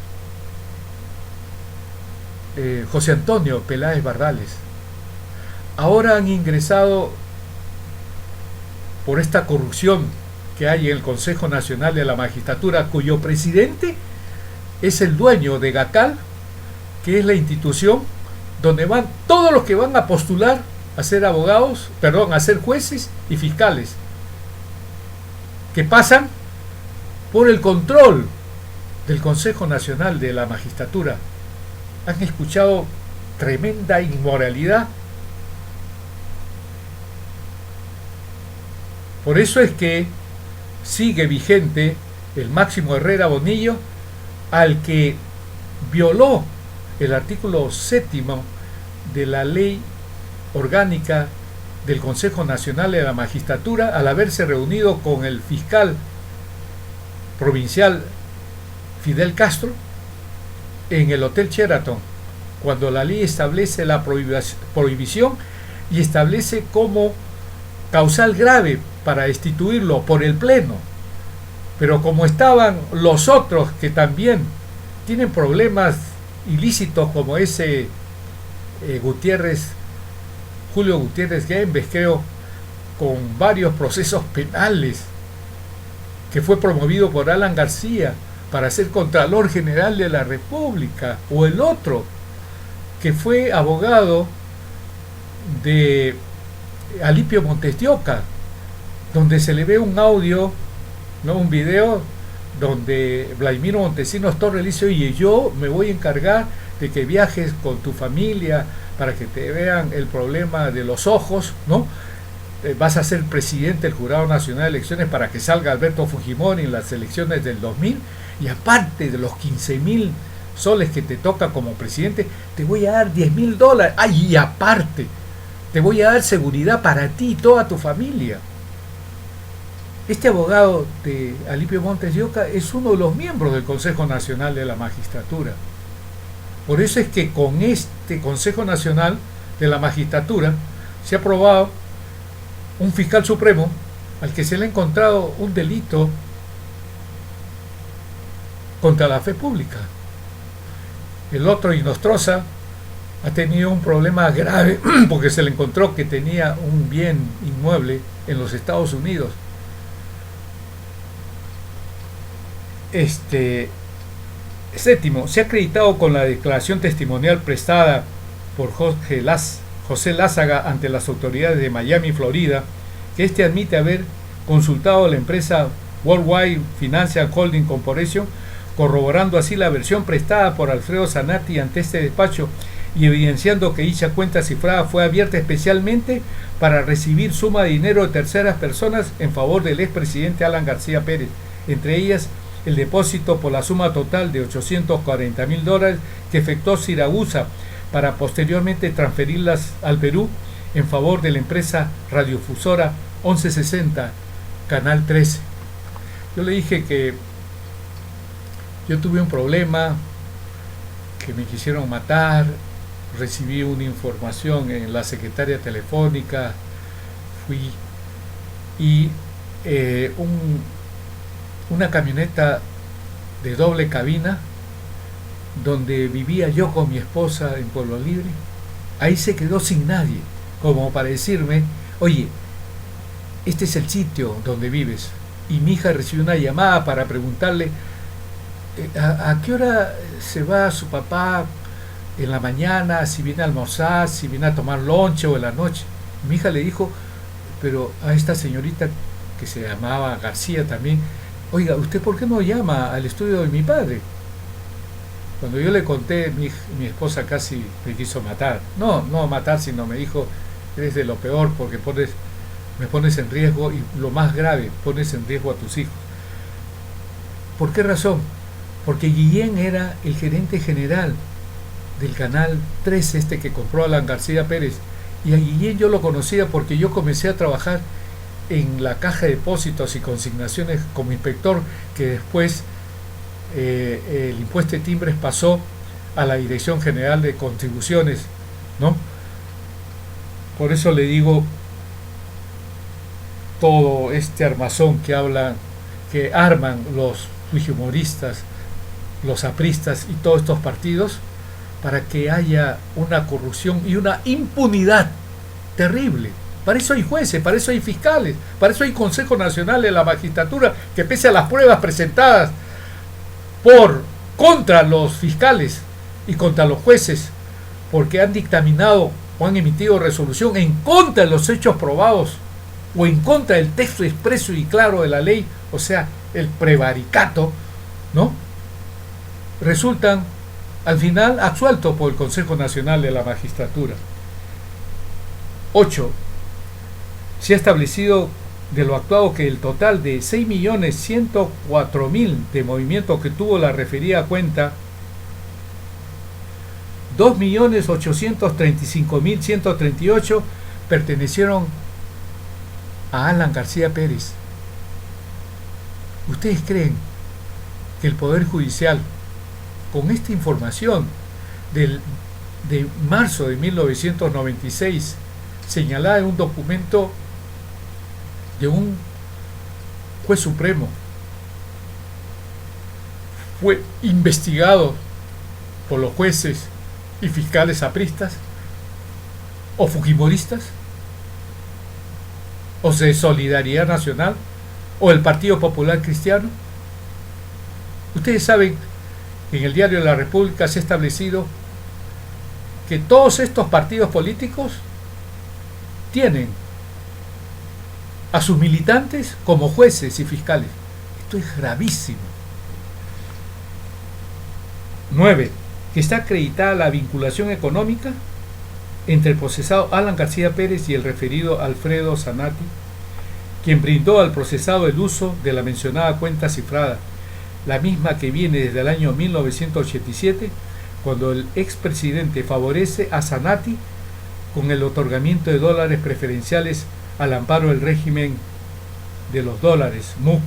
Speaker 1: José Antonio Peláez Bardales. Ahora han ingresado por esta corrupción que hay en el Consejo Nacional de la Magistratura, cuyo presidente es el dueño de GACAL, que es la institución donde van todos los que van a postular a ser abogados, a ser jueces y fiscales, que pasan por el control del Consejo Nacional de la Magistratura. Han escuchado tremenda inmoralidad. Por eso es que sigue vigente el Máximo Herrera Bonillo, al que violó el artículo 7º de la ley orgánica del Consejo Nacional de la Magistratura, al haberse reunido con el fiscal provincial Fidel Castro en el Hotel Sheraton, cuando la ley establece la prohibición y establece como causal grave para destituirlo por el Pleno. Pero como estaban los otros que también tienen problemas ilícitos, como ese Julio Gutiérrez Gembes, creo, con varios procesos penales, que fue promovido por Alan García para ser Contralor General de la República, o el otro que fue abogado de Alipio Montes de Oca, donde se le ve un audio, ¿no? Un video donde Vladimiro Montesinos Torres le dice: oye, yo me voy a encargar de que viajes con tu familia para que te vean el problema de los ojos, ¿no? Vas a ser presidente del Jurado Nacional de Elecciones para que salga Alberto Fujimori en las elecciones del 2000, y aparte de los 15.000 soles que te toca como presidente, te voy a dar $10.000. ¡Ay! Y aparte, te voy a dar seguridad para ti y toda tu familia. Este abogado de Alipio Montes de Oca es uno de los miembros del Consejo Nacional de la Magistratura. Por eso es que con este Consejo Nacional de la Magistratura se ha aprobado un fiscal supremo al que se le ha encontrado un delito contra la fe pública. El otro, Inostroza, ha tenido un problema grave porque se le encontró que tenía un bien inmueble en los Estados Unidos. Séptimo, se ha acreditado con la declaración testimonial prestada por José Lázaga ante las autoridades de Miami, Florida, que admite haber consultado a la empresa Worldwide Financial Holding Corporation, corroborando así la versión prestada por Alfredo Zanatti ante este despacho y evidenciando que dicha cuenta cifrada fue abierta especialmente para recibir suma de dinero de terceras personas en favor del expresidente Alan García Pérez, entre ellas el depósito por la suma total de $840,000 que efectuó Siragusa para posteriormente transferirlas al Perú en favor de la empresa radiodifusora 1160, Canal 13. Yo le dije que yo tuve un problema, que me quisieron matar, recibí una información en la secretaria telefónica, fui y una camioneta de doble cabina donde vivía yo con mi esposa en Pueblo Libre, ahí se quedó sin nadie, como para decirme, oye, este es el sitio donde vives. Y mi hija recibió una llamada para preguntarle ¿a qué hora se va su papá en la mañana, si viene a almorzar, si viene a tomar lonche o en la noche. Mi hija le dijo, pero a esta señorita que se llamaba García también, oiga, ¿usted por qué no llama al estudio de mi padre? Cuando yo le conté, mi esposa casi me quiso matar. No matar, sino me dijo, eres de lo peor porque me pones en riesgo y lo más grave, pones en riesgo a tus hijos. ¿Por qué razón? Porque Guillén era el gerente general del Canal 13, que compró Alan García Pérez. Y a Guillén yo lo conocía porque yo comencé a trabajar en la caja de depósitos y consignaciones como inspector, que después el impuesto de timbres pasó a la Dirección General de Contribuciones, ¿no? Por eso le digo, todo este armazón que arman los fujimoristas, los apristas y todos estos partidos, para que haya una corrupción y una impunidad terrible. Para eso hay jueces, para eso hay fiscales, para eso hay Consejo Nacional de la Magistratura, que pese a las pruebas presentadas contra los fiscales y contra los jueces, porque han dictaminado o han emitido resolución en contra de los hechos probados o en contra del texto expreso y claro de la ley, o sea, el prevaricato, ¿no? Resultan al final absueltos por el Consejo Nacional de la Magistratura. 8. Se ha establecido de lo actuado que el total de 6.104.000 de movimientos que tuvo la referida cuenta, 2.835.138 pertenecieron a Alan García Pérez. ¿Ustedes creen que el Poder Judicial, con esta información de marzo de 1996, señalada en un documento de un juez supremo, fue investigado por los jueces y fiscales apristas o fujimoristas o de Solidaridad Nacional o el Partido Popular Cristiano? Ustedes saben que en el Diario de la República se ha establecido que todos estos partidos políticos tienen a sus militantes como jueces y fiscales. Esto es gravísimo. 9. Que está acreditada la vinculación económica entre el procesado Alan García Pérez y el referido Alfredo Zanatti, quien brindó al procesado el uso de la mencionada cuenta cifrada, la misma que viene desde el año 1987, cuando el expresidente favorece a Zanatti con el otorgamiento de dólares preferenciales al amparo del régimen de los dólares MU,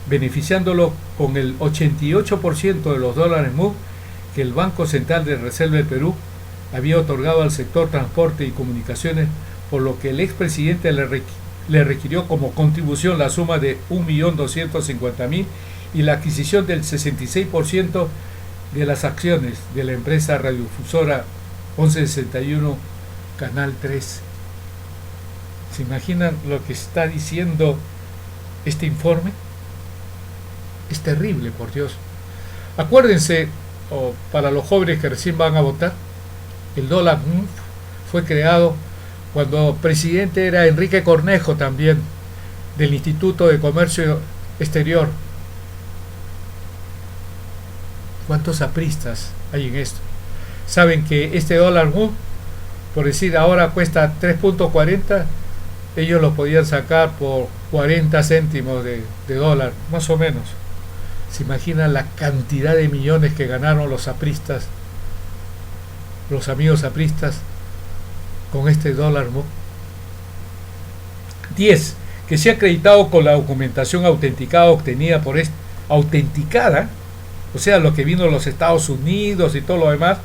Speaker 1: beneficiándolo con el 88% de los dólares MU que el Banco Central de Reserva del Perú había otorgado al sector transporte y comunicaciones, por lo que el expresidente le requirió como contribución la suma de 1.250.000 y la adquisición del 66% de las acciones de la empresa radiodifusora 1161 Canal 3. ¿Se imaginan lo que está diciendo este informe? Es terrible, por Dios. Acuérdense, para los jóvenes que recién van a votar, el dólar fue creado cuando presidente era Enrique Cornejo, también del Instituto de Comercio Exterior. ¿Cuántos apristas hay en esto? Saben que este dólar por decir ahora cuesta 3.40, ellos lo podían sacar por 40 céntimos de dólar, más o menos. ¿Se imagina la cantidad de millones que ganaron los apristas, los amigos apristas, con este dólar? 10. Que sea acreditado con la documentación autenticada obtenida por autenticada, o sea, lo que vino de los Estados Unidos y todo lo demás,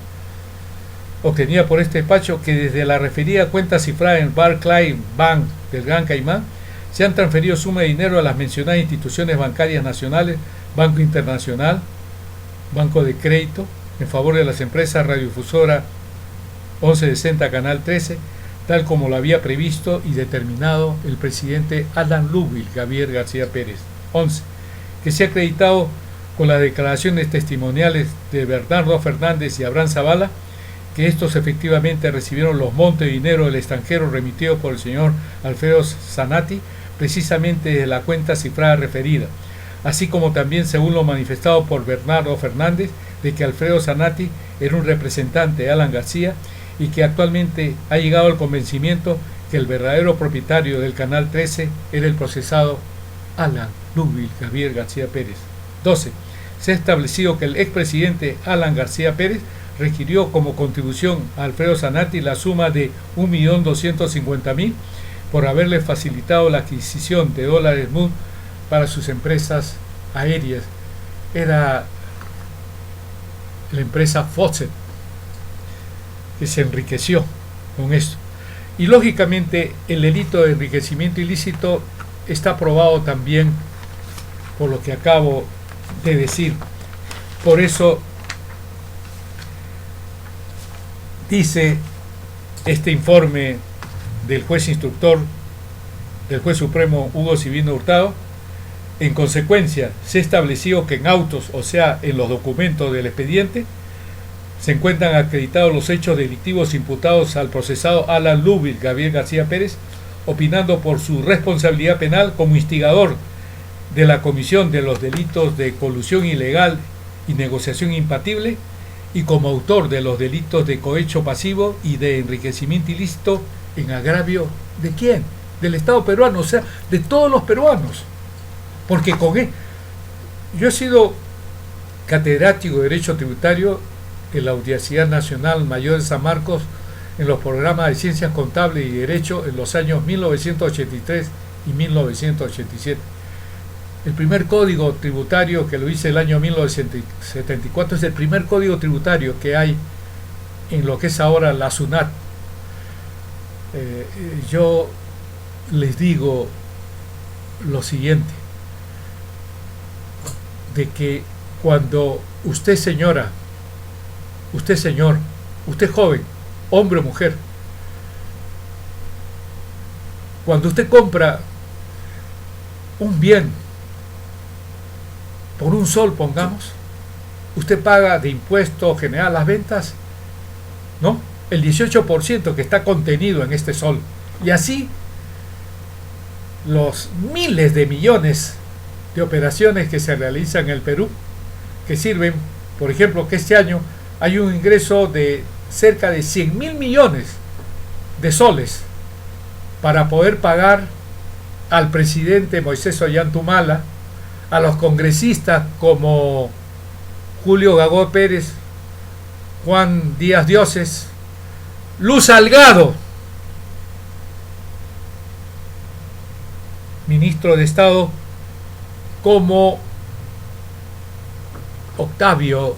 Speaker 1: obtenida por este despacho, que desde la referida cuenta cifrada en Barclays Bank del Gran Caimán se han transferido suma de dinero a las mencionadas instituciones bancarias nacionales, Banco Internacional, Banco de Crédito, en favor de las empresas radiodifusora 1160 Canal 13, tal como lo había previsto y determinado el presidente Alan Lubbil Gabriel García Pérez. 11. Que sea acreditado con las declaraciones testimoniales de Bernardo Fernández y Abraham Zavala, que estos efectivamente recibieron los montos de dinero del extranjero remitidos por el señor Alfredo Zanatti, precisamente de la cuenta cifrada referida, así como también según lo manifestado por Bernardo Fernández, de que Alfredo Zanatti era un representante de Alan García y que actualmente ha llegado al convencimiento que el verdadero propietario del Canal 13 era el procesado Alan Lubbil Gabriel García Pérez. 12. Se ha establecido que el expresidente Alan García Pérez requirió como contribución a Alfredo Zanatti la suma de 1.250.000 por haberle facilitado la adquisición de dólares MUD para sus empresas aéreas. Era la empresa Fawcett que se enriqueció con esto. Y lógicamente el delito de enriquecimiento ilícito está probado también por lo que acabo de decir. Por eso dice este informe del juez instructor del juez supremo Hugo Sibino Hurtado: en consecuencia, se ha establecido que en autos, o sea, en los documentos del expediente, se encuentran acreditados los hechos delictivos imputados al procesado Alan Lubbil Gabriel García Pérez, opinando por su responsabilidad penal como instigador de la comisión de los delitos de colusión ilegal y negociación impatible, y como autor de los delitos de cohecho pasivo y de enriquecimiento ilícito en agravio ¿de quién? Del Estado peruano, o sea, de todos los peruanos. Porque yo he sido catedrático de Derecho Tributario en la Universidad Nacional Mayor de San Marcos en los programas de Ciencias Contables y Derecho en los años 1983 y 1987. El primer código tributario que lo hice el año 1974 es el primer código tributario que hay en lo que es ahora la SUNAT. Yo les digo lo siguiente, de que cuando usted señora, usted señor, usted joven, hombre o mujer, cuando usted compra un bien por $1, pongamos, usted paga de impuesto general a las ventas, ¿no?, el 18% que está contenido en este sol. Y así los miles de millones de operaciones que se realizan en el Perú, que sirven, por ejemplo, que este año hay un ingreso de cerca de 100.000 millones de soles para poder pagar al presidente Moisés Ollantumala, a los congresistas como Julio Gagó Pérez, Juan Díaz Dioses, Luz Salgado, ministro de Estado, como Octavio,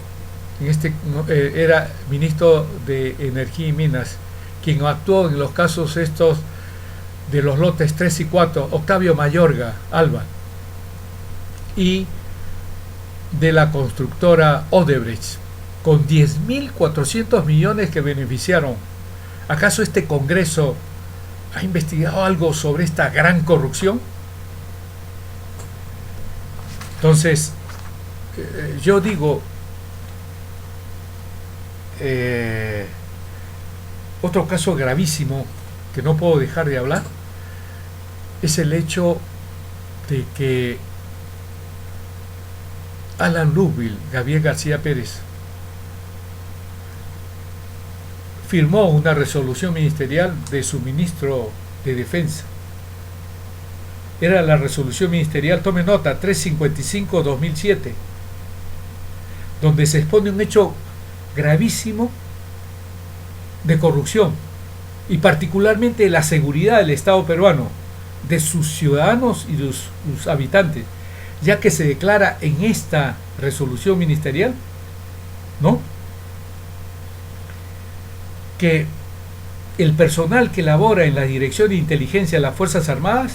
Speaker 1: era ministro de Energía y Minas, quien actuó en los casos estos de los lotes 3 y 4, Octavio Mayorga Alba, y de la constructora Odebrecht, con 10.400 millones que beneficiaron. ¿Acaso este Congreso ha investigado algo sobre esta gran corrupción? Entonces, yo digo, otro caso gravísimo que no puedo dejar de hablar es el hecho de que Alan Lubbil Gabriel García Pérez firmó una resolución ministerial de su ministro de Defensa. Era la resolución ministerial, tome nota, 355-2007, donde se expone un hecho gravísimo de corrupción y particularmente la seguridad del Estado peruano, de sus ciudadanos y de sus habitantes, ya que se declara en esta resolución ministerial, ¿no?, que el personal que labora en la Dirección de Inteligencia de las Fuerzas Armadas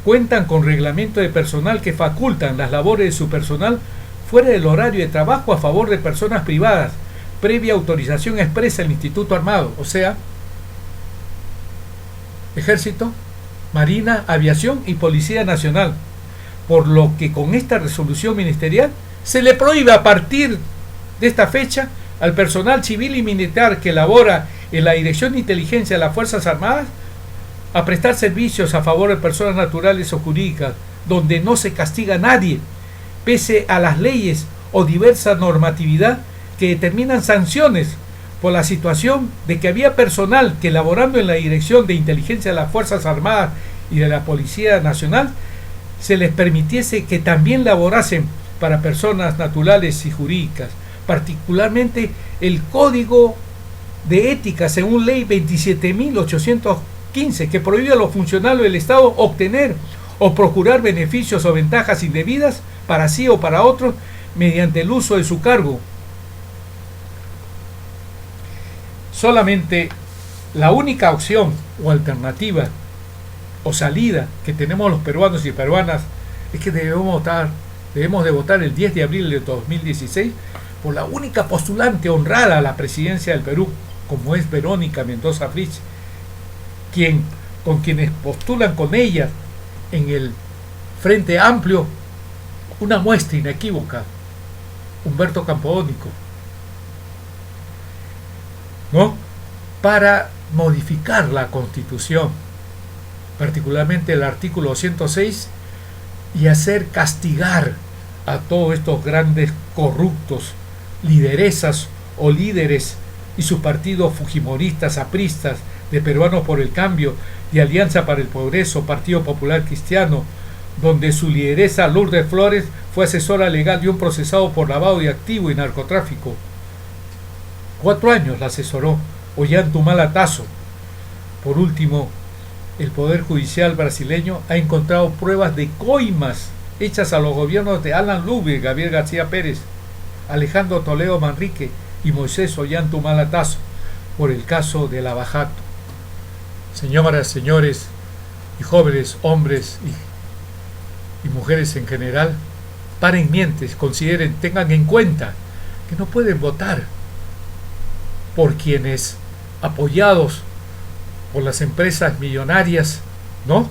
Speaker 1: cuentan con reglamento de personal que facultan las labores de su personal fuera del horario de trabajo a favor de personas privadas, previa autorización expresa del Instituto Armado, o sea, Ejército, Marina, Aviación y Policía Nacional, por lo que con esta resolución ministerial se le prohíbe a partir de esta fecha al personal civil y militar que labora en la Dirección de Inteligencia de las Fuerzas Armadas a prestar servicios a favor de personas naturales o jurídicas, donde no se castiga a nadie, pese a las leyes o diversa normatividad que determinan sanciones por la situación de que había personal que laborando en la Dirección de Inteligencia de las Fuerzas Armadas y de la Policía Nacional se les permitiese que también laborasen para personas naturales y jurídicas, particularmente el Código de Ética según Ley 27.815, que prohíbe a los funcionarios del Estado obtener o procurar beneficios o ventajas indebidas para sí o para otros mediante el uso de su cargo. Solamente la única opción o alternativa o salida que tenemos los peruanos y peruanas es que debemos de votar el 10 de abril de 2016 por la única postulante honrada a la presidencia del Perú, como es Verónica Mendoza Fritz, con quienes postulan con ella en el Frente Amplio una muestra inequívoca, Humberto Campodónico, ¿no?, para modificar la Constitución, particularmente el artículo 106, y hacer castigar a todos estos grandes corruptos, lideresas o líderes y sus partidos fujimoristas, apristas, de Peruanos por el Cambio, de Alianza para el Progreso, Partido Popular Cristiano, donde su lideresa Lourdes Flores fue asesora legal de un procesado por lavado de activos y narcotráfico. 4 años la asesoró Ollanta Tazo. Por último, el Poder Judicial brasileño ha encontrado pruebas de coimas hechas a los gobiernos de Alan Lube, Gabriel García Pérez, Alejandro Toledo Manrique y Moisés Ollanta Tazo por el caso de Lavajato. Señoras, señores y jóvenes, hombres y mujeres en general, paren mientes, consideren, tengan en cuenta que no pueden votar por quienes, apoyados por las empresas millonarias, ¿no?,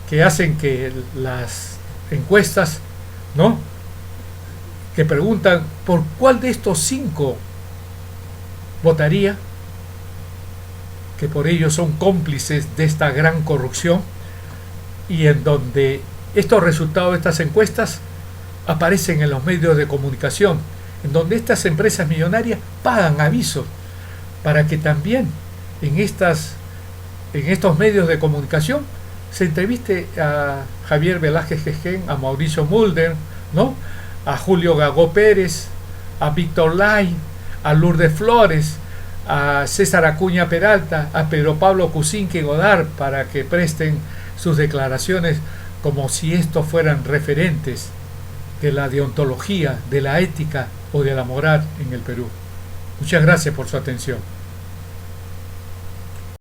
Speaker 1: que hacen que las encuestas, ¿no?, que preguntan por cuál de estos 5 votaría, que por ello son cómplices de esta gran corrupción, y en donde estos resultados de estas encuestas aparecen en los medios de comunicación, en donde estas empresas millonarias pagan avisos para que también en estos medios de comunicación se entreviste a Javier Velázquez Gesquén, a Mauricio Mulder, ¿no?, a Julio Gagó Pérez, a Víctor Lai, a Lourdes Flores, a César Acuña Peralta, a Pedro Pablo Cusinque Godard, para que presten sus declaraciones como si estos fueran referentes de la deontología, de la ética o de la moral en el Perú. Muchas gracias por su atención.